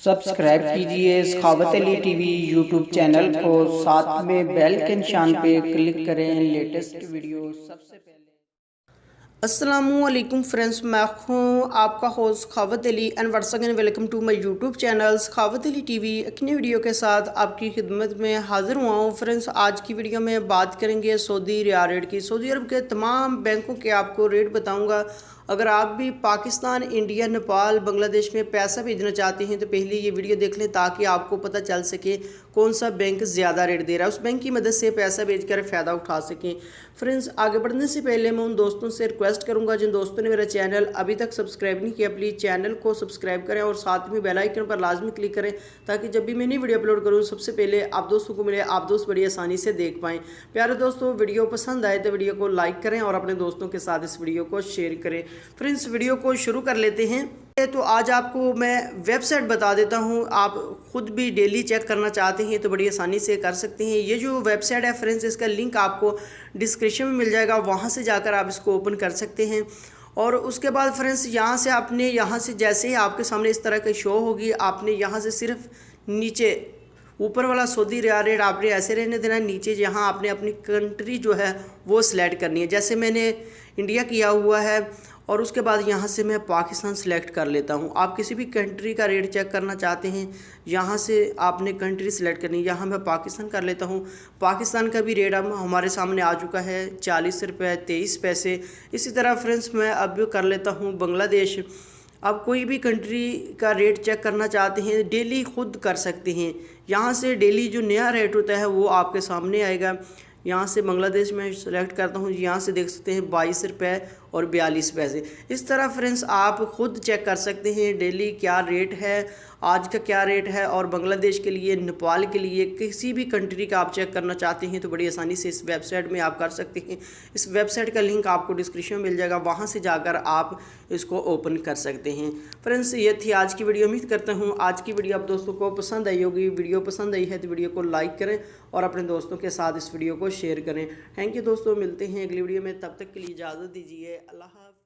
Subscribe कीजिए सखावत Ali TV YouTube channel को, साथ में बेल के निशान पे क्लिक करें लेटेस्ट वीडियो सबसे पहले। अस्सलामुअलैकुम फ्रेंड्स, मैं हूँ आपका host Sakhawat Ali and once again welcome to my YouTube channel Sakhawat Ali TV. एक नई वीडियो के साथ आपकी खिदमत में हाजिर हुआ हूँ। फ्रेंड्स, आज की वीडियो में बात करेंगे सऊदी रियाल रेट की। सऊदी अरब के तमाम बैंकों के आपको रेट बताऊँगा। अगर आप भी पाकिस्तान, इंडिया, नेपाल, बांग्लादेश में पैसा भेजना चाहते हैं तो पहले ये वीडियो देख लें ताकि आपको पता चल सके कौन सा बैंक ज़्यादा रेट दे रहा है, उस बैंक की मदद से पैसा भेजकर फ़ायदा उठा सकें। फ्रेंड्स, आगे बढ़ने से पहले मैं उन दोस्तों से रिक्वेस्ट करूंगा जिन दोस्तों ने मेरा चैनल अभी तक सब्सक्राइब नहीं किया, प्लीज़ चैनल को सब्सक्राइब करें और साथ में बेल आइकन पर लाजमी क्लिक करें ताकि जब भी मैं नई वीडियो अपलोड करूँ सबसे पहले आप दोस्तों को मिले, आप दोस्त बड़ी आसानी से देख पाएँ। प्यारे दोस्तों, वीडियो पसंद आए तो वीडियो को लाइक करें और अपने दोस्तों के साथ इस वीडियो को शेयर करें। फ्रेंड्स, वीडियो को शुरू कर लेते हैं। तो आज आपको मैं वेबसाइट बता देता हूं, आप खुद भी डेली चेक करना चाहते हैं तो बड़ी आसानी से कर सकते हैं। ये जो वेबसाइट है फ्रेंड्स, इसका लिंक आपको डिस्क्रिप्शन में मिल जाएगा, वहां से जाकर आप इसको ओपन कर सकते हैं। और उसके बाद फ्रेंड्स, यहाँ से जैसे ही आपके सामने इस तरह की शो होगी, आपने यहाँ से सिर्फ नीचे ऊपर वाला सऊदी रियाल रेट आपने ऐसे रहने देना है। नीचे जहाँ आपने अपनी कंट्री जो है वो सिलेक्ट करनी है, जैसे मैंने इंडिया किया हुआ है और उसके बाद यहाँ से मैं पाकिस्तान सेलेक्ट कर लेता हूँ। आप किसी भी कंट्री का रेट चेक करना चाहते हैं, यहाँ से आपने कंट्री सेलेक्ट करनी है। यहाँ मैं पाकिस्तान कर लेता हूँ। पाकिस्तान का भी रेट अब हमारे सामने आ चुका है, 40 रुपये 23 पैसे। इसी तरह फ्रेंड्स, मैं अब कर लेता हूँ बांग्लादेश। आप कोई भी कंट्री का रेट चेक करना चाहते हैं डेली खुद कर सकते हैं। यहाँ से डेली जो नया रेट होता है वो आपके सामने आएगा। यहाँ से बांग्लादेश में सेलेक्ट करता हूँ, यहाँ से देख सकते हैं 22 रुपये और 42 पैसे। इस तरह फ्रेंड्स आप खुद चेक कर सकते हैं डेली क्या रेट है, आज का क्या रेट है। और बांग्लादेश के लिए, नेपाल के लिए, किसी भी कंट्री का आप चेक करना चाहते हैं तो बड़ी आसानी से इस वेबसाइट में आप कर सकते हैं। इस वेबसाइट का लिंक आपको डिस्क्रिप्शन में मिल जाएगा, वहाँ से जाकर आप इसको ओपन कर सकते हैं। फ्रेंड्स, ये थी आज की वीडियो। उम्मीद करता हूँ आज की वीडियो आप दोस्तों को पसंद आई होगी। वीडियो पसंद आई है तो वीडियो को लाइक करें और अपने दोस्तों के साथ इस वीडियो को शेयर करें। थैंक यू दोस्तों, मिलते हैं अगली वीडियो में, तब तक के लिए इजाज़त दीजिए। अल्लाह हाफ़िज़।